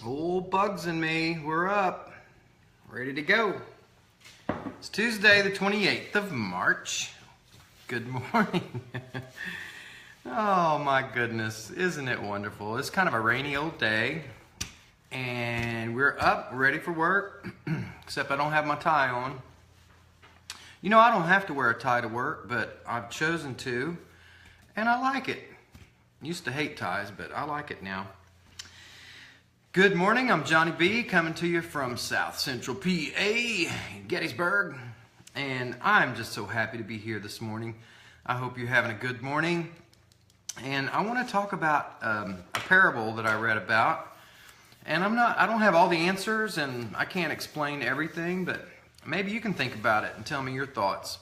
Old Bugs and me, we're up. Ready to go. It's Tuesday, the 28th of March. Good morning. Oh my goodness, isn't it wonderful? It's kind of a rainy old day, and we're up, ready for work, except I don't have my tie on. You know, I don't have to wear a tie to work, but I've chosen to, and I like it. Used to hate ties, but I like it now. Good morning, I'm Johnny B, coming to you from South Central PA, Gettysburg, and I'm just so happy to be here this morning. I hope you're having a good morning, and I want to talk about a parable that I read about, and I don't have all the answers, and I can't explain everything, but maybe you can think about it and tell me your thoughts.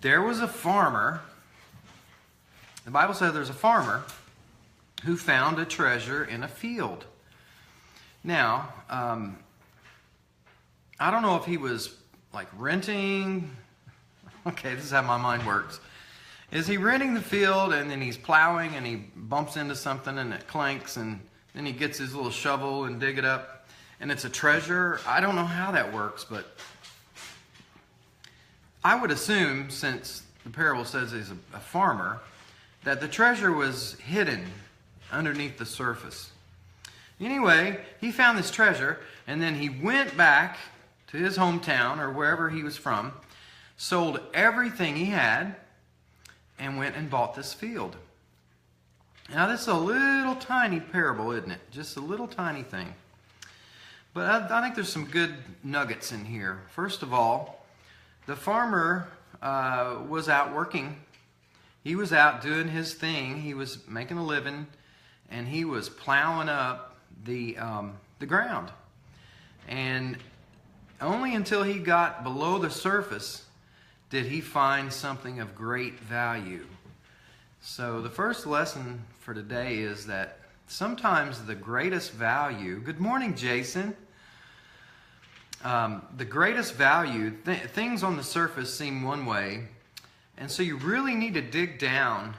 There was a farmer. The Bible says there's a farmer who found a treasure in a field. Now, I don't know if he was like renting. Okay, this is how my mind works. Is he renting the field and then he's plowing and he bumps into something and it clanks and then he gets his little shovel and dig it up and it's a treasure? I don't know how that works, but I would assume, since the parable says he's a farmer, that the treasure was hidden underneath the surface. Anyway, he found this treasure, and then he went back to his hometown or wherever he was from, sold everything he had, and went and bought this field. Now, this is a little tiny parable, isn't it? Just a little tiny thing. But I think there's some good nuggets in here. First of all, the farmer was out working. He was out doing his thing. He was making a living, and he was plowing up the ground. And only until he got below the surface did he find something of great value. So the first lesson for today is that sometimes the greatest value... Good morning, Jason. The greatest value, things on the surface seem one way, and so you really need to dig down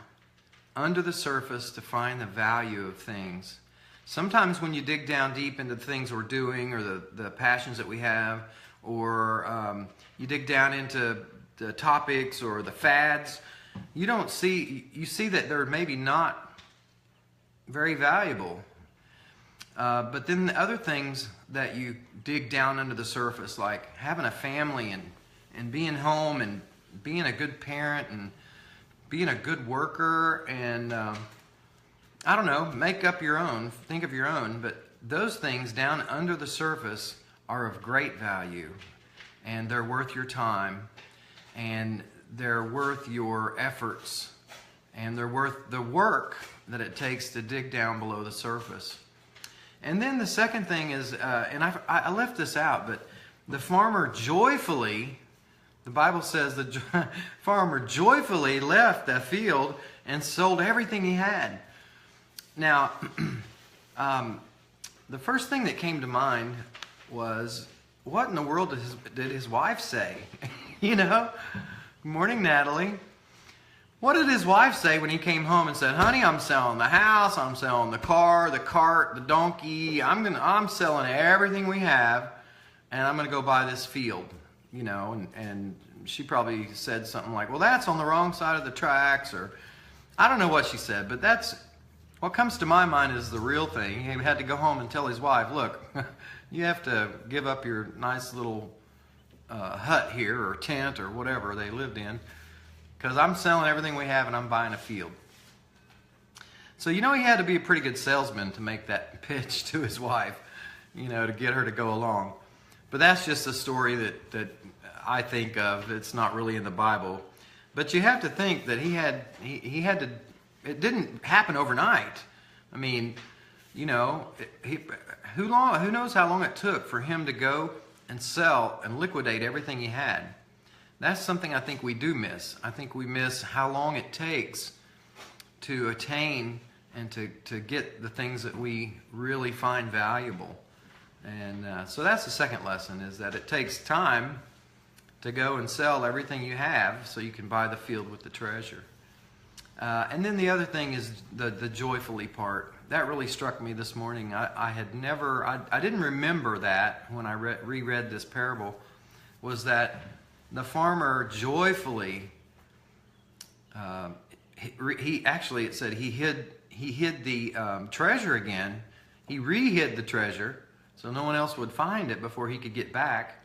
under the surface to find the value of things. Sometimes when you dig down deep into the things we're doing or the passions that we have, or you dig down into the topics or the fads, you see that they're maybe not very valuable. But then the other things that you dig down under the surface, like having a family and being home and being a good parent and being a good worker and, I don't know, make up your own, think of your own, but those things down under the surface are of great value, and they're worth your time, and they're worth your efforts, and they're worth the work that it takes to dig down below the surface. And then the second thing is, and I left this out, but the farmer joyfully... The Bible says the farmer joyfully left the field and sold everything he had. Now, the first thing that came to mind was, what in the world did his wife say? You know? Good morning, Natalie. What did his wife say when he came home and said, "Honey, I'm selling the house, I'm selling the car, the cart, the donkey. I'm selling everything we have, and I'm going to go buy this field." You know, and she probably said something like, "Well, that's on the wrong side of the tracks," or I don't know what she said, but that's what comes to my mind is the real thing. He had to go home and tell his wife, "Look, you have to give up your nice little hut here or tent or whatever they lived in, because I'm selling everything we have and I'm buying a field." So you know he had to be a pretty good salesman to make that pitch to his wife, you know, to get her to go along. But that's just a story that I think of. It's not really in the Bible. But you have to think that he had to, it didn't happen overnight. I mean, you know, who knows how long it took for him to go and sell and liquidate everything he had. That's something I think we do miss. I think we miss how long it takes to attain and to get the things that we really find valuable. And so that's the second lesson, is that it takes time to go and sell everything you have so you can buy the field with the treasure. And then the other thing is the joyfully part. that really struck me this morning. I had never, I didn't remember that when I reread this parable, was that the farmer joyfully, he actually, it said he hid the treasure again. He re-hid the treasure so no one else would find it before he could get back.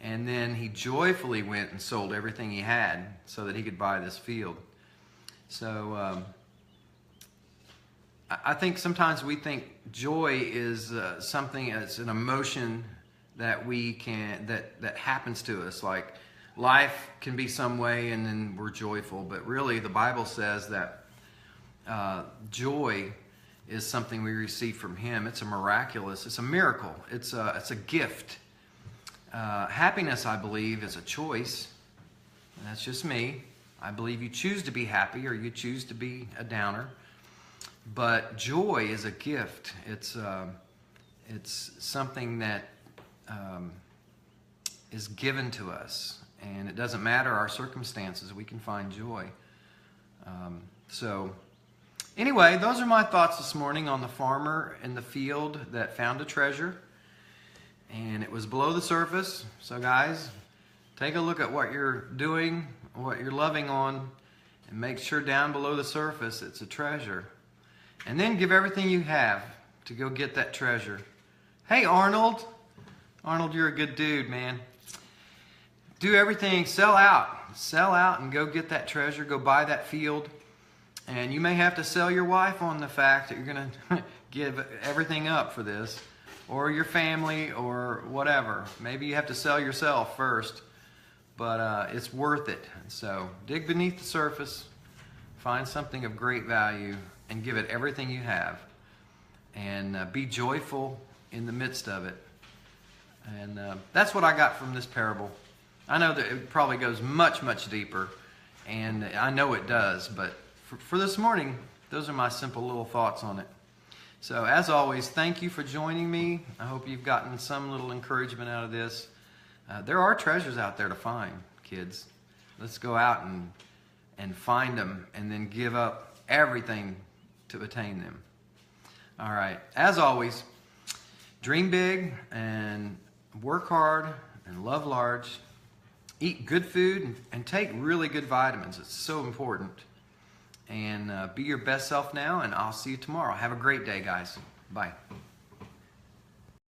And then he joyfully went and sold everything he had so that he could buy this field. So I think sometimes we think joy is something, it's an emotion that that happens to us. Like life can be some way and then we're joyful, but really the Bible says that joy is something we receive from Him. It's a miracle. It's a gift. Happiness, I believe, is a choice. And that's just me. I believe you choose to be happy or you choose to be a downer. But joy is a gift. It's something that is given to us. And it doesn't matter our circumstances. We can find joy. So anyway, those are my thoughts this morning on the farmer in the field that found a treasure. And it was below the surface. So guys, take a look at what you're doing, what you're loving on, and make sure down below the surface it's a treasure. And then give everything you have to go get that treasure. Hey, Arnold. Arnold, you're a good dude, man. Do everything. Sell out. Sell out and go get that treasure. Go buy that field. And you may have to sell your wife on the fact that you're going to give everything up for this. Or your family or whatever. Maybe you have to sell yourself first. But it's worth it. So dig beneath the surface. Find something of great value. And give it everything you have. And be joyful in the midst of it. And that's what I got from this parable. I know that it probably goes much, much deeper. And I know it does. But for this morning, those are my simple little thoughts on it. So as always, thank you for joining me. I hope you've gotten some little encouragement out of this. There are treasures out there to find, kids. Let's go out and find them and then give up everything to attain them. All right. As always, dream big and work hard and love large. Eat good food and take really good vitamins. It's so important. And be your best self now, and I'll see you tomorrow. Have a great day, guys. Bye.